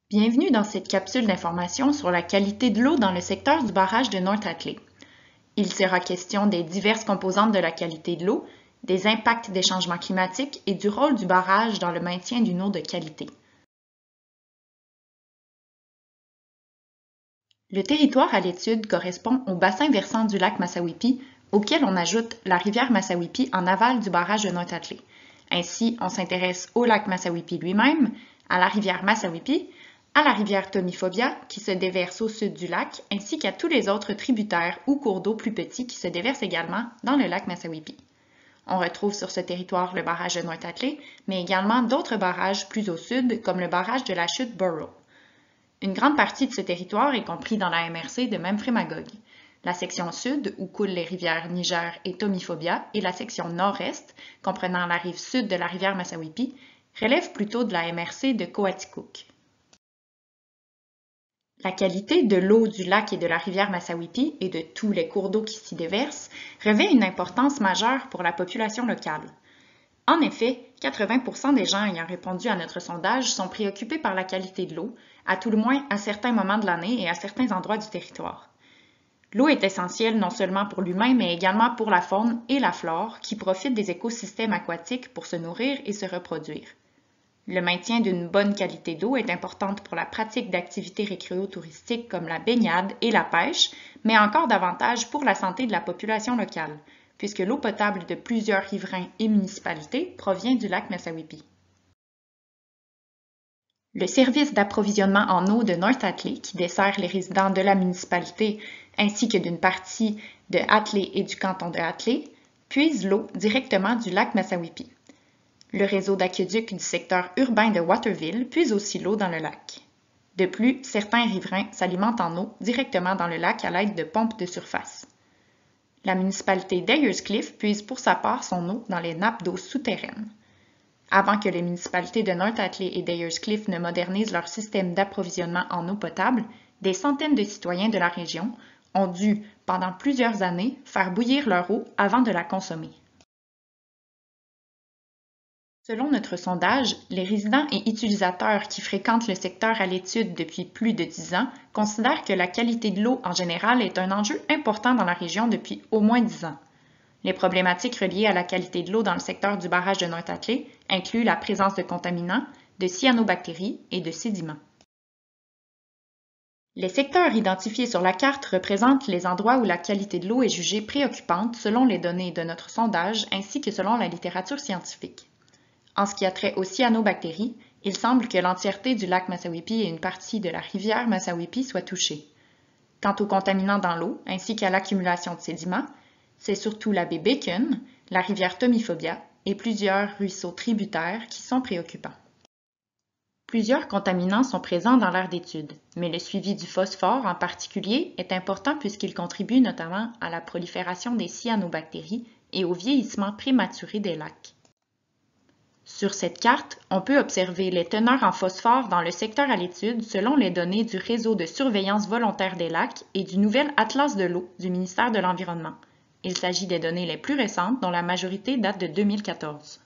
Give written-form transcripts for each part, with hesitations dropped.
Bienvenue dans cette capsule d'information sur la qualité de l'eau dans le secteur du barrage de North Atlee. Il sera question des diverses composantes de la qualité de l'eau, des impacts des changements climatiques et du rôle du barrage dans le maintien d'une eau de qualité. Le territoire à l'étude correspond au bassin versant du lac Massawippi, auquel on ajoute la rivière Massawippi en aval du barrage de North Atlee. Ainsi, on s'intéresse au lac Massawippi lui-même, à la rivière Massawippi, à la rivière Tommyfoobia qui se déverse au sud du lac, ainsi qu'à tous les autres tributaires ou cours d'eau plus petits qui se déversent également dans le lac Massawippi. On retrouve sur ce territoire le barrage de North Atlee, mais également d'autres barrages plus au sud, comme le barrage de la chute Burrow. Une grande partie de ce territoire est compris dans la MRC de Memphremagog. La section sud, où coulent les rivières Niger et Tommyfoobia, et la section nord-est, comprenant la rive sud de la rivière Massawippi, relève plutôt de la MRC de Coaticook. La qualité de l'eau du lac et de la rivière Massawippi et de tous les cours d'eau qui s'y déversent revêt une importance majeure pour la population locale. En effet, 80% des gens ayant répondu à notre sondage sont préoccupés par la qualité de l'eau, à tout le moins à certains moments de l'année et à certains endroits du territoire. L'eau est essentielle non seulement pour l'humain, mais également pour la faune et la flore qui profitent des écosystèmes aquatiques pour se nourrir et se reproduire. Le maintien d'une bonne qualité d'eau est important pour la pratique d'activités récréotouristiques comme la baignade et la pêche, mais encore davantage pour la santé de la population locale, puisque l'eau potable de plusieurs riverains et municipalités provient du lac Massawippi. Le service d'approvisionnement en eau de North Atlee, qui dessert les résidents de la municipalité ainsi que d'une partie de Atlee et du canton de Atlee, puise l'eau directement du lac Massawippi. Le réseau d'aqueducs du secteur urbain de Waterville puise aussi l'eau dans le lac. De plus, certains riverains s'alimentent en eau directement dans le lac à l'aide de pompes de surface. La municipalité d'Ayers Cliff puise pour sa part son eau dans les nappes d'eau souterraines. Avant que les municipalités de North Atlee et d'Ayers Cliff ne modernisent leur système d'approvisionnement en eau potable, des centaines de citoyens de la région ont dû, pendant plusieurs années, faire bouillir leur eau avant de la consommer. Selon notre sondage, les résidents et utilisateurs qui fréquentent le secteur à l'étude depuis plus de 10 ans considèrent que la qualité de l'eau en général est un enjeu important dans la région depuis au moins 10 ans. Les problématiques reliées à la qualité de l'eau dans le secteur du barrage de North Atlee incluent la présence de contaminants, de cyanobactéries et de sédiments. Les secteurs identifiés sur la carte représentent les endroits où la qualité de l'eau est jugée préoccupante selon les données de notre sondage ainsi que selon la littérature scientifique. En ce qui a trait aux cyanobactéries, il semble que l'entièreté du lac Massawippi et une partie de la rivière Massawippi soient touchées. Quant aux contaminants dans l'eau ainsi qu'à l'accumulation de sédiments, c'est surtout la baie Bacon, la rivière Tommyfoobia et plusieurs ruisseaux tributaires qui sont préoccupants. Plusieurs contaminants sont présents dans l'aire d'étude, mais le suivi du phosphore en particulier est important puisqu'il contribue notamment à la prolifération des cyanobactéries et au vieillissement prématuré des lacs. Sur cette carte, on peut observer les teneurs en phosphore dans le secteur à l'étude selon les données du réseau de surveillance volontaire des lacs et du nouvel Atlas de l'eau du ministère de l'Environnement. Il s'agit des données les plus récentes dont la majorité date de 2014.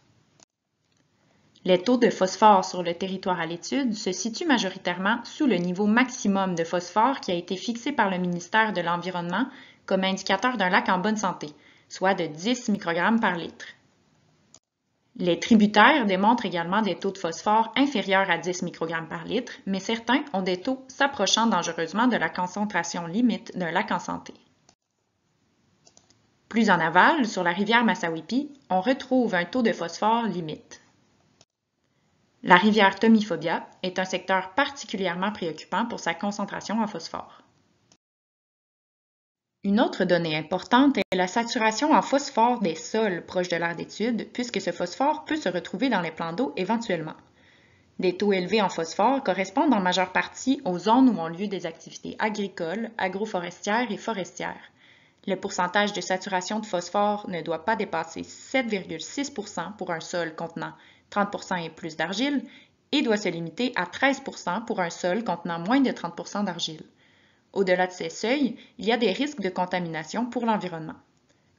Les taux de phosphore sur le territoire à l'étude se situent majoritairement sous le niveau maximum de phosphore qui a été fixé par le ministère de l'Environnement comme indicateur d'un lac en bonne santé, soit de 10 microgrammes par litre. Les tributaires démontrent également des taux de phosphore inférieurs à 10 microgrammes par litre, mais certains ont des taux s'approchant dangereusement de la concentration limite d'un lac en santé. Plus en aval, sur la rivière Massawippi, on retrouve un taux de phosphore limite. La rivière Tommyfoobia est un secteur particulièrement préoccupant pour sa concentration en phosphore. Une autre donnée importante est la saturation en phosphore des sols proches de l'aire d'étude, puisque ce phosphore peut se retrouver dans les plans d'eau éventuellement. Des taux élevés en phosphore correspondent en majeure partie aux zones où ont lieu des activités agricoles, agroforestières et forestières. Le pourcentage de saturation de phosphore ne doit pas dépasser 7,6% pour un sol contenant 30% et plus d'argile et doit se limiter à 13% pour un sol contenant moins de 30% d'argile. Au-delà de ces seuils, il y a des risques de contamination pour l'environnement.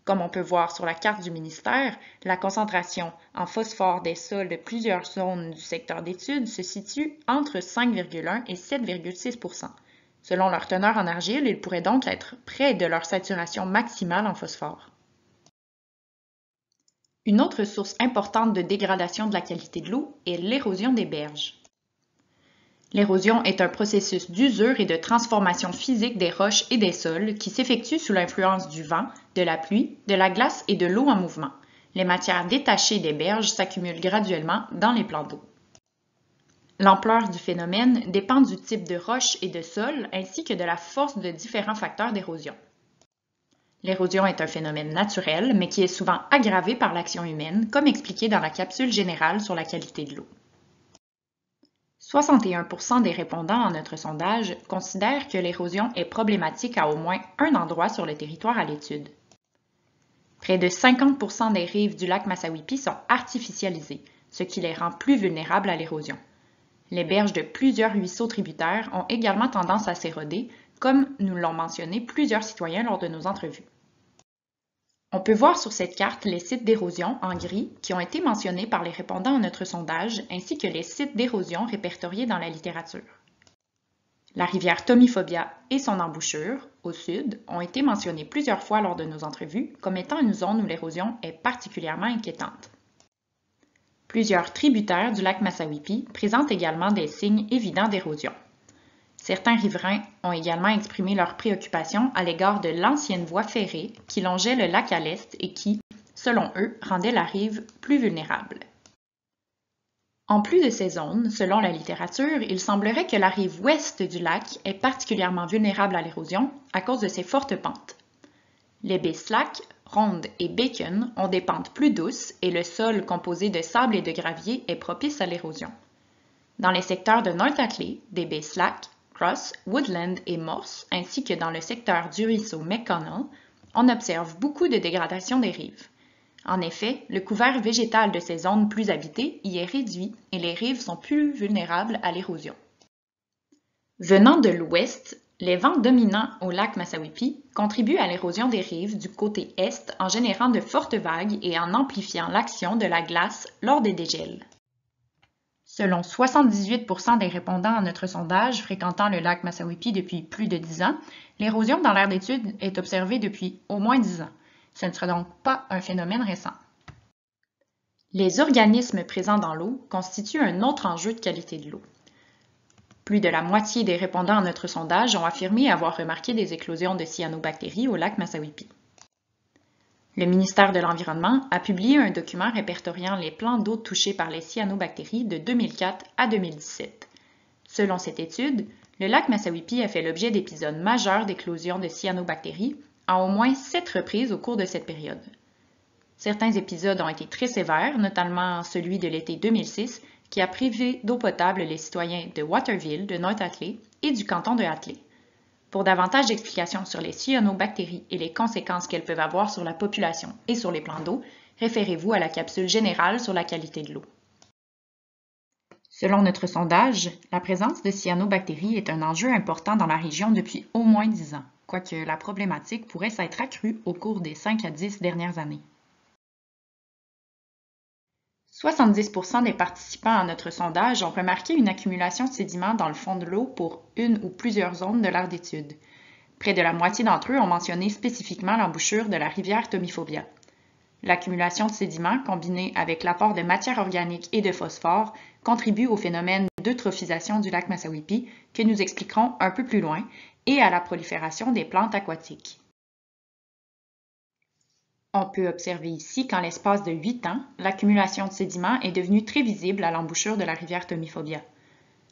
Comme on peut voir sur la carte du ministère, la concentration en phosphore des sols de plusieurs zones du secteur d'études se situe entre 5,1 et 7,6 %. Selon leur teneur en argile, ils pourraient donc être près de leur saturation maximale en phosphore. Une autre source importante de dégradation de la qualité de l'eau est l'érosion des berges. L'érosion est un processus d'usure et de transformation physique des roches et des sols qui s'effectue sous l'influence du vent, de la pluie, de la glace et de l'eau en mouvement. Les matières détachées des berges s'accumulent graduellement dans les plans d'eau. L'ampleur du phénomène dépend du type de roche et de sol ainsi que de la force de différents facteurs d'érosion. L'érosion est un phénomène naturel, mais qui est souvent aggravé par l'action humaine, comme expliqué dans la capsule générale sur la qualité de l'eau. 61 % des répondants à notre sondage considèrent que l'érosion est problématique à au moins un endroit sur le territoire à l'étude. Près de 50 % des rives du lac Massawippi sont artificialisées, ce qui les rend plus vulnérables à l'érosion. Les berges de plusieurs ruisseaux tributaires ont également tendance à s'éroder, comme nous l'ont mentionné plusieurs citoyens lors de nos entrevues. On peut voir sur cette carte les sites d'érosion en gris qui ont été mentionnés par les répondants à notre sondage, ainsi que les sites d'érosion répertoriés dans la littérature. La rivière Tomiphobia et son embouchure, au sud, ont été mentionnés plusieurs fois lors de nos entrevues comme étant une zone où l'érosion est particulièrement inquiétante. Plusieurs tributaires du lac Massawippi présentent également des signes évidents d'érosion. Certains riverains ont également exprimé leurs préoccupations à l'égard de l'ancienne voie ferrée qui longeait le lac à l'est et qui, selon eux, rendait la rive plus vulnérable. En plus de ces zones, selon la littérature, il semblerait que la rive ouest du lac est particulièrement vulnérable à l'érosion à cause de ses fortes pentes. Les baies Slack, Ronde et Bacon ont des pentes plus douces et le sol composé de sable et de gravier est propice à l'érosion. Dans les secteurs de North Atlee, des baies Slack, Cross, Woodland et Morse, ainsi que dans le secteur du ruisseau McConnell, on observe beaucoup de dégradation des rives. En effet, le couvert végétal de ces zones plus habitées y est réduit et les rives sont plus vulnérables à l'érosion. Venant de l'ouest, les vents dominants au lac Massawippi contribuent à l'érosion des rives du côté est en générant de fortes vagues et en amplifiant l'action de la glace lors des dégels. Selon 78 % des répondants à notre sondage fréquentant le lac Massawippi depuis plus de 10 ans, l'érosion dans l'aire d'étude est observée depuis au moins 10 ans. Ce ne serait donc pas un phénomène récent. Les organismes présents dans l'eau constituent un autre enjeu de qualité de l'eau. Plus de la moitié des répondants à notre sondage ont affirmé avoir remarqué des éclosions de cyanobactéries au lac Massawippi. Le ministère de l'Environnement a publié un document répertoriant les plans d'eau touchés par les cyanobactéries de 2004 à 2017. Selon cette étude, le lac Massawippi a fait l'objet d'épisodes majeurs d'éclosion de cyanobactéries à au moins 7 reprises au cours de cette période. Certains épisodes ont été très sévères, notamment celui de l'été 2006, qui a privé d'eau potable les citoyens de Waterville, de North Atlee et du canton de Atlee. Pour davantage d'explications sur les cyanobactéries et les conséquences qu'elles peuvent avoir sur la population et sur les plans d'eau, référez-vous à la capsule générale sur la qualité de l'eau. Selon notre sondage, la présence de cyanobactéries est un enjeu important dans la région depuis au moins 10 ans, quoique la problématique pourrait s'être accrue au cours des 5 à 10 dernières années. 70 % des participants à notre sondage ont remarqué une accumulation de sédiments dans le fond de l'eau pour une ou plusieurs zones de l'aire d'étude. Près de la moitié d'entre eux ont mentionné spécifiquement l'embouchure de la rivière Tomiphobia. L'accumulation de sédiments, combinée avec l'apport de matière organique et de phosphore, contribue au phénomène d'eutrophisation du lac Massawippi que nous expliquerons un peu plus loin et à la prolifération des plantes aquatiques. On peut observer ici qu'en l'espace de 8 ans, l'accumulation de sédiments est devenue très visible à l'embouchure de la rivière Tomiphobia.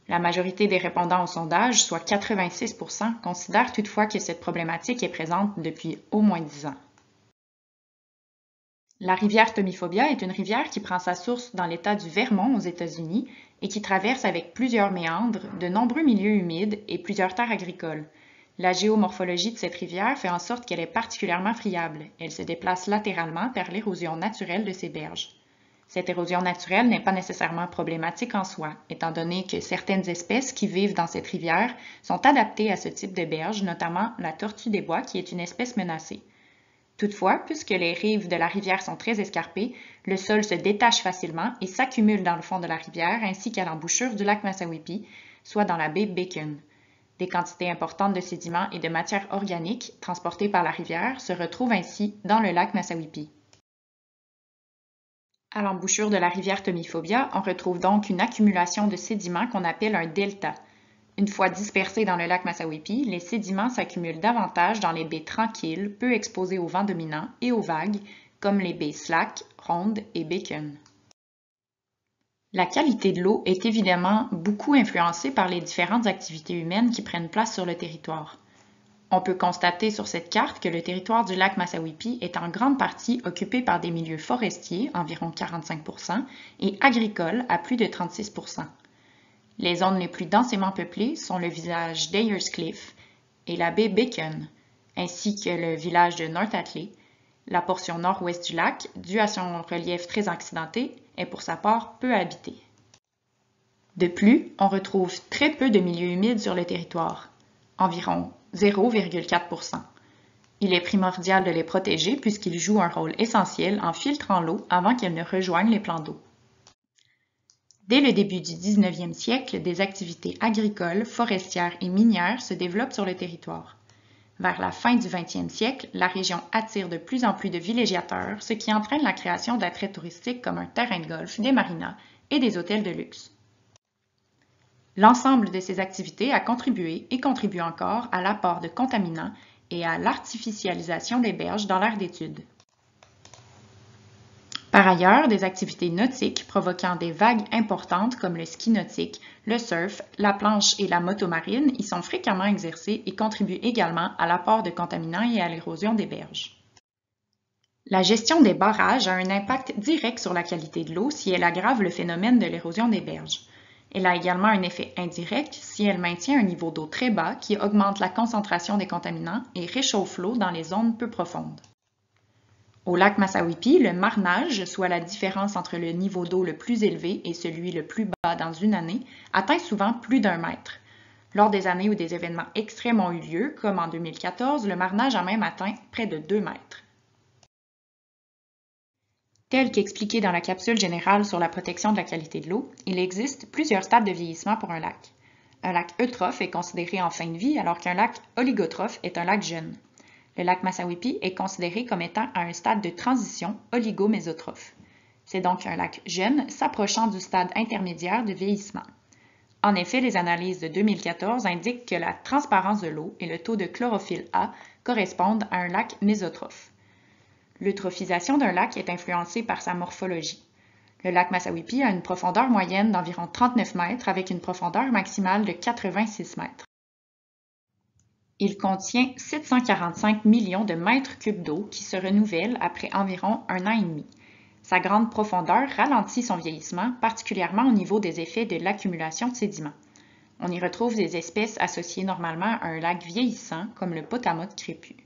La majorité des répondants au sondage, soit 86 %, considèrent toutefois que cette problématique est présente depuis au moins 10 ans. La rivière Tomiphobia est une rivière qui prend sa source dans l'État du Vermont aux États-Unis et qui traverse avec plusieurs méandres de nombreux milieux humides et plusieurs terres agricoles. La géomorphologie de cette rivière fait en sorte qu'elle est particulièrement friable. Elle se déplace latéralement par l'érosion naturelle de ses berges. Cette érosion naturelle n'est pas nécessairement problématique en soi, étant donné que certaines espèces qui vivent dans cette rivière sont adaptées à ce type de berge, notamment la tortue des bois qui est une espèce menacée. Toutefois, puisque les rives de la rivière sont très escarpées, le sol se détache facilement et s'accumule dans le fond de la rivière ainsi qu'à l'embouchure du lac Massawippi, soit dans la baie Bacon. Des quantités importantes de sédiments et de matières organiques transportées par la rivière se retrouvent ainsi dans le lac Massawippi. À l'embouchure de la rivière Tomiphobia, on retrouve donc une accumulation de sédiments qu'on appelle un delta. Une fois dispersés dans le lac Massawippi, les sédiments s'accumulent davantage dans les baies tranquilles, peu exposées au vent dominant et aux vagues, comme les baies Slack, Ronde et Bacon. La qualité de l'eau est évidemment beaucoup influencée par les différentes activités humaines qui prennent place sur le territoire. On peut constater sur cette carte que le territoire du lac Massawippi est en grande partie occupé par des milieux forestiers, environ 45 %, et agricoles à plus de 36 %. Les zones les plus densément peuplées sont le village d'Ayers Cliff et la baie Bacon, ainsi que le village de North Atlee. La portion nord-ouest du lac, due à son relief très accidenté, est pour sa part peu habitée. De plus, on retrouve très peu de milieux humides sur le territoire, environ 0,4 %. Il est primordial de les protéger puisqu'ils jouent un rôle essentiel en filtrant l'eau avant qu'elle ne rejoigne les plans d'eau. Dès le début du 19e siècle, des activités agricoles, forestières et minières se développent sur le territoire. Vers la fin du 20e siècle, la région attire de plus en plus de villégiateurs, ce qui entraîne la création d'attraits touristiques comme un terrain de golf, des marinas et des hôtels de luxe. L'ensemble de ces activités a contribué et contribue encore à l'apport de contaminants et à l'artificialisation des berges dans l'aire d'étude. Par ailleurs, des activités nautiques provoquant des vagues importantes comme le ski nautique, le surf, la planche et la motomarine y sont fréquemment exercées et contribuent également à l'apport de contaminants et à l'érosion des berges. La gestion des barrages a un impact direct sur la qualité de l'eau si elle aggrave le phénomène de l'érosion des berges. Elle a également un effet indirect si elle maintient un niveau d'eau très bas qui augmente la concentration des contaminants et réchauffe l'eau dans les zones peu profondes. Au lac Massawippi, le marnage, soit la différence entre le niveau d'eau le plus élevé et celui le plus bas dans une année, atteint souvent plus d'1 mètre. Lors des années où des événements extrêmes ont eu lieu, comme en 2014, le marnage a même atteint près de 2 mètres. Tel qu'expliqué dans la capsule générale sur la protection de la qualité de l'eau, il existe plusieurs stades de vieillissement pour un lac. Un lac eutrophe est considéré en fin de vie alors qu'un lac oligotrophe est un lac jeune. Le lac Massawippi est considéré comme étant à un stade de transition oligomésotrophe. C'est donc un lac jeune s'approchant du stade intermédiaire de vieillissement. En effet, les analyses de 2014 indiquent que la transparence de l'eau et le taux de chlorophylle A correspondent à un lac mésotrophe. L'eutrophisation d'un lac est influencée par sa morphologie. Le lac Massawippi a une profondeur moyenne d'environ 39 mètres avec une profondeur maximale de 86 mètres. Il contient 745 millions de mètres cubes d'eau qui se renouvellent après environ 1 an et demi. Sa grande profondeur ralentit son vieillissement, particulièrement au niveau des effets de l'accumulation de sédiments. On y retrouve des espèces associées normalement à un lac vieillissant, comme le potamote crépus.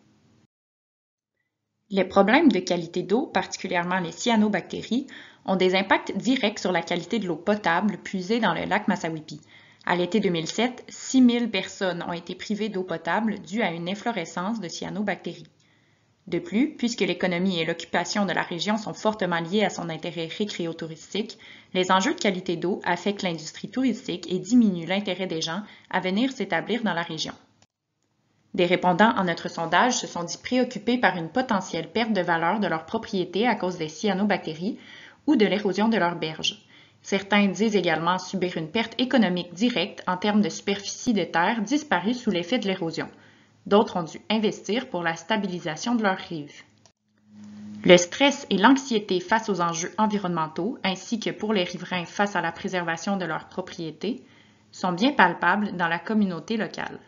Les problèmes de qualité d'eau, particulièrement les cyanobactéries, ont des impacts directs sur la qualité de l'eau potable puisée dans le lac Massawippi. À l'été 2007, 6 000 personnes ont été privées d'eau potable due à une efflorescence de cyanobactéries. De plus, puisque l'économie et l'occupation de la région sont fortement liés à son intérêt récréotouristique, les enjeux de qualité d'eau affectent l'industrie touristique et diminuent l'intérêt des gens à venir s'établir dans la région. Des répondants à notre sondage se sont dit préoccupés par une potentielle perte de valeur de leurs propriétés à cause des cyanobactéries ou de l'érosion de leurs berges. Certains disent également subir une perte économique directe en termes de superficie de terre disparue sous l'effet de l'érosion. D'autres ont dû investir pour la stabilisation de leurs rives. Le stress et l'anxiété face aux enjeux environnementaux, ainsi que pour les riverains face à la préservation de leurs propriétés, sont bien palpables dans la communauté locale.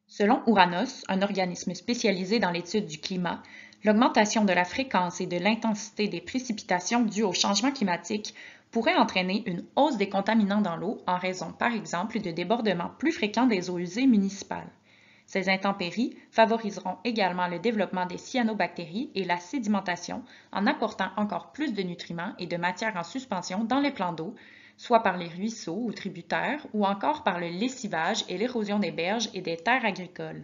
Selon Ouranos, un organisme spécialisé dans l'étude du climat, l'augmentation de la fréquence et de l'intensité des précipitations dues au changement climatique pourrait entraîner une hausse des contaminants dans l'eau en raison, par exemple, de débordements plus fréquents des eaux usées municipales. Ces intempéries favoriseront également le développement des cyanobactéries et la sédimentation en apportant encore plus de nutriments et de matières en suspension dans les plans d'eau, soit par les ruisseaux ou tributaires ou encore par le lessivage et l'érosion des berges et des terres agricoles.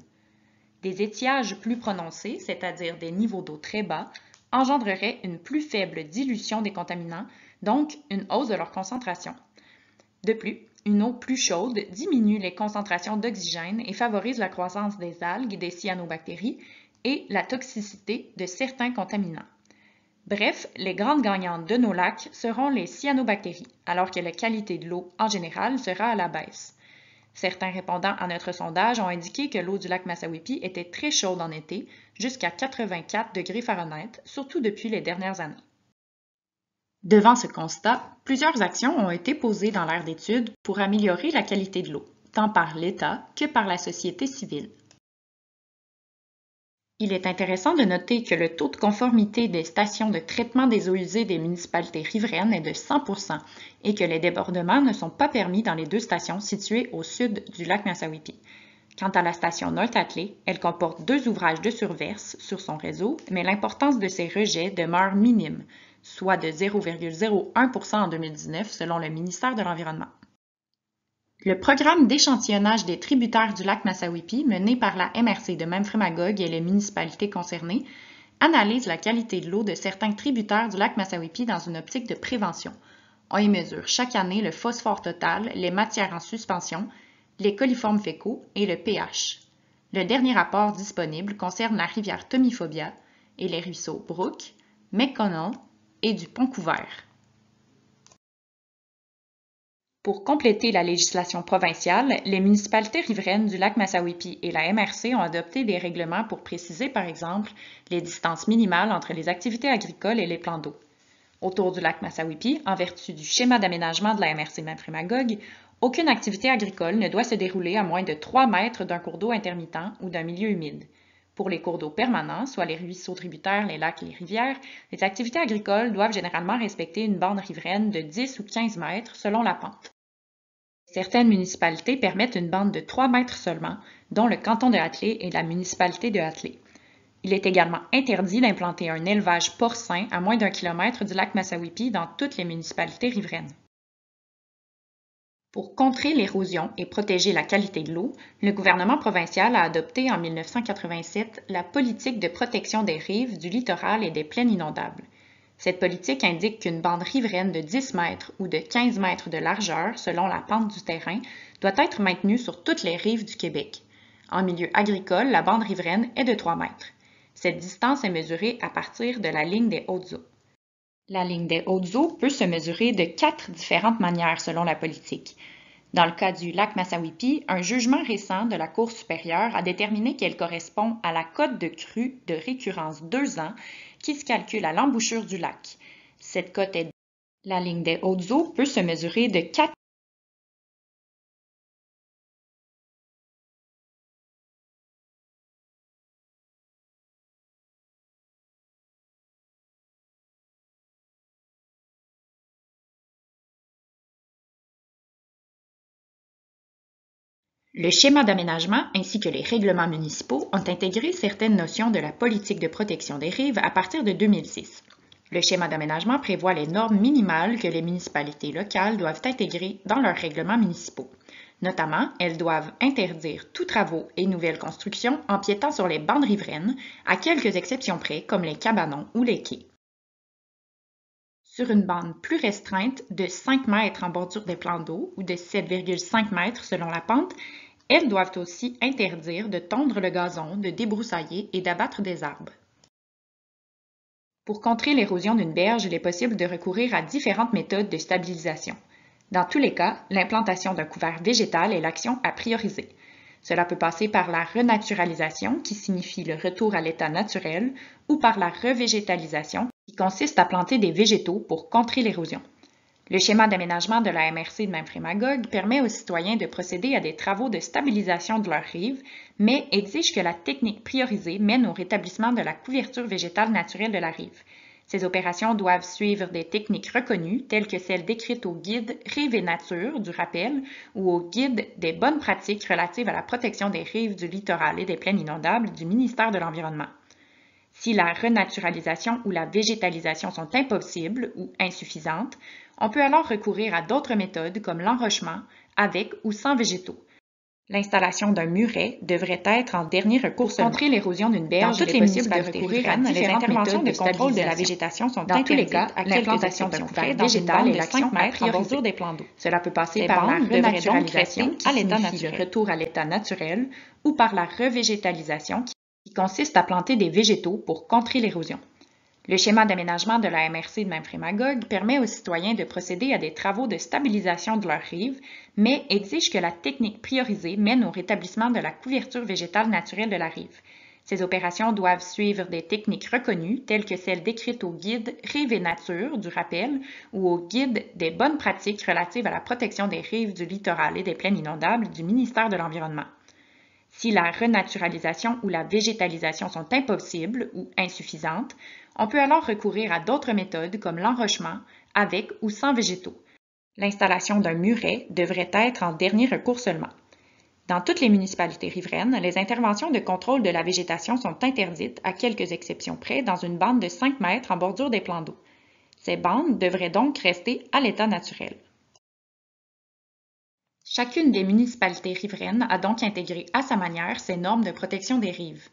Des étiages plus prononcés, c'est-à-dire des niveaux d'eau très bas, engendreraient une plus faible dilution des contaminants, donc une hausse de leur concentration. De plus, une eau plus chaude diminue les concentrations d'oxygène et favorise la croissance des algues et des cyanobactéries et la toxicité de certains contaminants. Bref, les grandes gagnantes de nos lacs seront les cyanobactéries, alors que la qualité de l'eau en général sera à la baisse. Certains répondants à notre sondage ont indiqué que l'eau du lac Massawippi était très chaude en été, jusqu'à 84 degrés Fahrenheit, surtout depuis les dernières années. Devant ce constat, plusieurs actions ont été posées dans l'aire d'étude pour améliorer la qualité de l'eau, tant par l'État que par la société civile. Il est intéressant de noter que le taux de conformité des stations de traitement des eaux usées des municipalités riveraines est de 100% et que les débordements ne sont pas permis dans les deux stations situées au sud du lac Massawippi. Quant à la station North Atlee, elle comporte 2 ouvrages de surverse sur son réseau, mais l'importance de ces rejets demeure minime, soit de 0,01% en 2019 selon le ministère de l'Environnement. Le programme d'échantillonnage des tributaires du lac Massawippi, mené par la MRC de Memphremagog et les municipalités concernées, analyse la qualité de l'eau de certains tributaires du lac Massawippi dans une optique de prévention. On y mesure chaque année le phosphore total, les matières en suspension, les coliformes fécaux et le pH. Le dernier rapport disponible concerne la rivière Tomiphobia et les ruisseaux Brook, McConnell et du Pont-Couvert. Pour compléter la législation provinciale, les municipalités riveraines du lac Massawippi et la MRC ont adopté des règlements pour préciser, par exemple, les distances minimales entre les activités agricoles et les plans d'eau. Autour du lac Massawippi, en vertu du schéma d'aménagement de la MRC Memphremagog, aucune activité agricole ne doit se dérouler à moins de 3 mètres d'un cours d'eau intermittent ou d'un milieu humide. Pour les cours d'eau permanents, soit les ruisseaux tributaires, les lacs et les rivières, les activités agricoles doivent généralement respecter une bande riveraine de 10 ou 15 mètres selon la pente. Certaines municipalités permettent une bande de 3 mètres seulement, dont le canton de Atlee et la municipalité de Atlee. Il est également interdit d'implanter un élevage porcin à moins d'1 kilomètre du lac Massawippi dans toutes les municipalités riveraines. Pour contrer l'érosion et protéger la qualité de l'eau, le gouvernement provincial a adopté en 1987 la politique de protection des rives, du littoral et des plaines inondables. Cette politique indique qu'une bande riveraine de 10 mètres ou de 15 mètres de largeur, selon la pente du terrain, doit être maintenue sur toutes les rives du Québec. En milieu agricole, la bande riveraine est de 3 mètres. Cette distance est mesurée à partir de la ligne des hautes eaux. La ligne des hautes eaux peut se mesurer de 4 différentes manières selon la politique. Dans le cas du lac Massawippi, un jugement récent de la Cour supérieure a déterminé qu'elle correspond à la cote de crue de récurrence 2 ans qui se calcule à l'embouchure du lac. Cette cote est... La ligne des hautes eaux peut se mesurer de 4. Le schéma d'aménagement ainsi que les règlements municipaux ont intégré certaines notions de la politique de protection des rives à partir de 2006. Le schéma d'aménagement prévoit les normes minimales que les municipalités locales doivent intégrer dans leurs règlements municipaux. Notamment, elles doivent interdire tous travaux et nouvelles constructions empiétant sur les bandes riveraines, à quelques exceptions près comme les cabanons ou les quais. Sur une bande plus restreinte de 5 mètres en bordure des plans d'eau ou de 7,5 mètres selon la pente, elles doivent aussi interdire de tondre le gazon, de débroussailler et d'abattre des arbres. Pour contrer l'érosion d'une berge, il est possible de recourir à différentes méthodes de stabilisation. Dans tous les cas, l'implantation d'un couvert végétal est l'action à prioriser. Cela peut passer par la renaturalisation, qui signifie le retour à l'état naturel, ou par la revégétalisation, qui consiste à planter des végétaux pour contrer l'érosion. Le schéma d'aménagement de la MRC de Memphremagog permet aux citoyens de procéder à des travaux de stabilisation de leurs rives, mais exige que la technique priorisée mène au rétablissement de la couverture végétale naturelle de la rive. Ces opérations doivent suivre des techniques reconnues, telles que celles décrites au guide Rives et Nature du rappel ou au guide des bonnes pratiques relatives à la protection des rives du littoral et des plaines inondables du ministère de l'Environnement. Si la renaturalisation ou la végétalisation sont impossibles ou insuffisantes, on peut alors recourir à d'autres méthodes comme l'enrochement, avec ou sans végétaux. L'installation d'un muret devrait être en dernier recours pour contrer l'érosion d'une berge. Dans toutes les municipalités riveraines, les interventions de contrôle de la végétation sont interdites à l'implantation d'un couvert végétal et l'action à bordure des plans d'eau. Cela peut passer par la renaturalisation, qui signifie le retour à l'état naturel, ou par la revégétalisation, qui consiste à planter des végétaux pour contrer l'érosion. Le schéma d'aménagement de la MRC de Memphremagog permet aux citoyens de procéder à des travaux de stabilisation de leurs rives, mais exige que la technique priorisée mène au rétablissement de la couverture végétale naturelle de la rive. Ces opérations doivent suivre des techniques reconnues, telles que celles décrites au guide Rives et Nature du rappel ou au guide des bonnes pratiques relatives à la protection des rives du littoral et des plaines inondables du ministère de l'Environnement. Si la renaturalisation ou la végétalisation sont impossibles ou insuffisantes, on peut alors recourir à d'autres méthodes comme l'enrochement, avec ou sans végétaux. L'installation d'un muret devrait être en dernier recours seulement. Dans toutes les municipalités riveraines, les interventions de contrôle de la végétation sont interdites, à quelques exceptions près, dans une bande de 5 mètres en bordure des plans d'eau. Ces bandes devraient donc rester à l'état naturel. Chacune des municipalités riveraines a donc intégré à sa manière ces normes de protection des rives.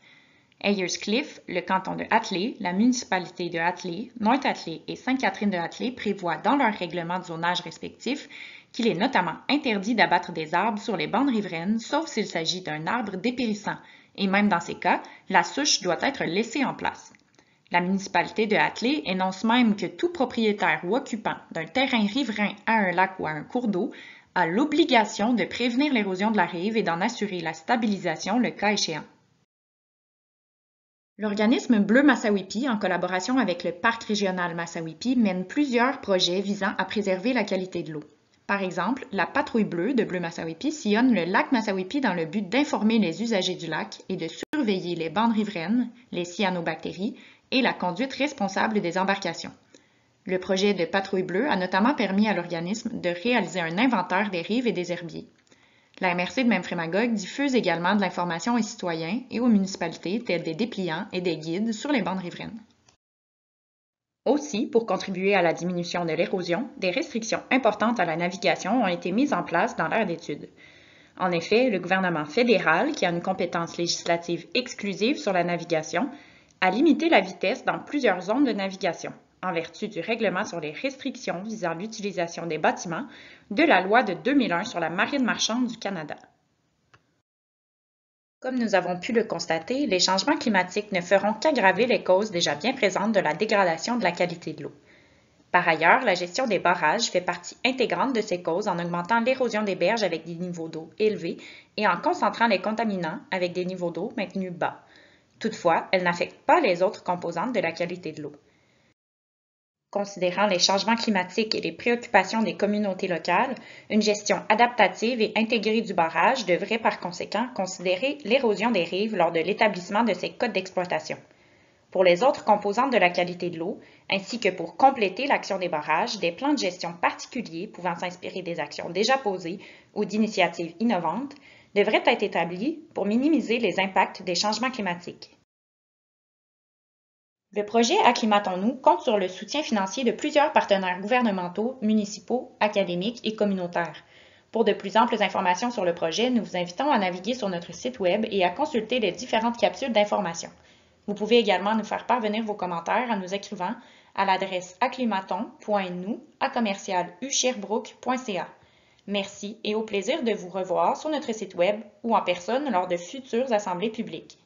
Ayers Cliff, le canton de Hatley, la municipalité de Hatley, North Hatley et Sainte-Catherine de Hatley prévoient dans leurs règlements de zonage respectifs qu'il est notamment interdit d'abattre des arbres sur les bandes riveraines, sauf s'il s'agit d'un arbre dépérissant, et même dans ces cas, la souche doit être laissée en place. La municipalité de Hatley énonce même que tout propriétaire ou occupant d'un terrain riverain à un lac ou à un cours d'eau a l'obligation de prévenir l'érosion de la rive et d'en assurer la stabilisation le cas échéant. L'organisme Bleu Massawippi, en collaboration avec le Parc régional Massawippi, mène plusieurs projets visant à préserver la qualité de l'eau. Par exemple, la patrouille bleue de Bleu Massawippi sillonne le lac Massawippi dans le but d'informer les usagers du lac et de surveiller les bandes riveraines, les cyanobactéries et la conduite responsable des embarcations. Le projet de patrouille bleue a notamment permis à l'organisme de réaliser un inventaire des rives et des herbiers. La MRC de Memphremagog diffuse également de l'information aux citoyens et aux municipalités tels des dépliants et des guides sur les bandes riveraines. Aussi, pour contribuer à la diminution de l'érosion, des restrictions importantes à la navigation ont été mises en place dans l'aire d'étude. En effet, le gouvernement fédéral, qui a une compétence législative exclusive sur la navigation, a limité la vitesse dans plusieurs zones de navigation, en vertu du règlement sur les restrictions visant l'utilisation des bâtiments de la loi de 2001 sur la marine marchande du Canada. Comme nous avons pu le constater, les changements climatiques ne feront qu'aggraver les causes déjà bien présentes de la dégradation de la qualité de l'eau. Par ailleurs, la gestion des barrages fait partie intégrante de ces causes en augmentant l'érosion des berges avec des niveaux d'eau élevés et en concentrant les contaminants avec des niveaux d'eau maintenus bas. Toutefois, elle n'affecte pas les autres composantes de la qualité de l'eau. Considérant les changements climatiques et les préoccupations des communautés locales, une gestion adaptative et intégrée du barrage devrait par conséquent considérer l'érosion des rives lors de l'établissement de ces codes d'exploitation. Pour les autres composantes de la qualité de l'eau, ainsi que pour compléter l'action des barrages, des plans de gestion particuliers pouvant s'inspirer des actions déjà posées ou d'initiatives innovantes devraient être établis pour minimiser les impacts des changements climatiques. Le projet Acclimatons-nous compte sur le soutien financier de plusieurs partenaires gouvernementaux, municipaux, académiques et communautaires. Pour de plus amples informations sur le projet, nous vous invitons à naviguer sur notre site web et à consulter les différentes capsules d'information. Vous pouvez également nous faire parvenir vos commentaires en nous écrivant à l'adresse acclimaton.nous@commercial-usherbrooke.ca. Merci et au plaisir de vous revoir sur notre site web ou en personne lors de futures assemblées publiques.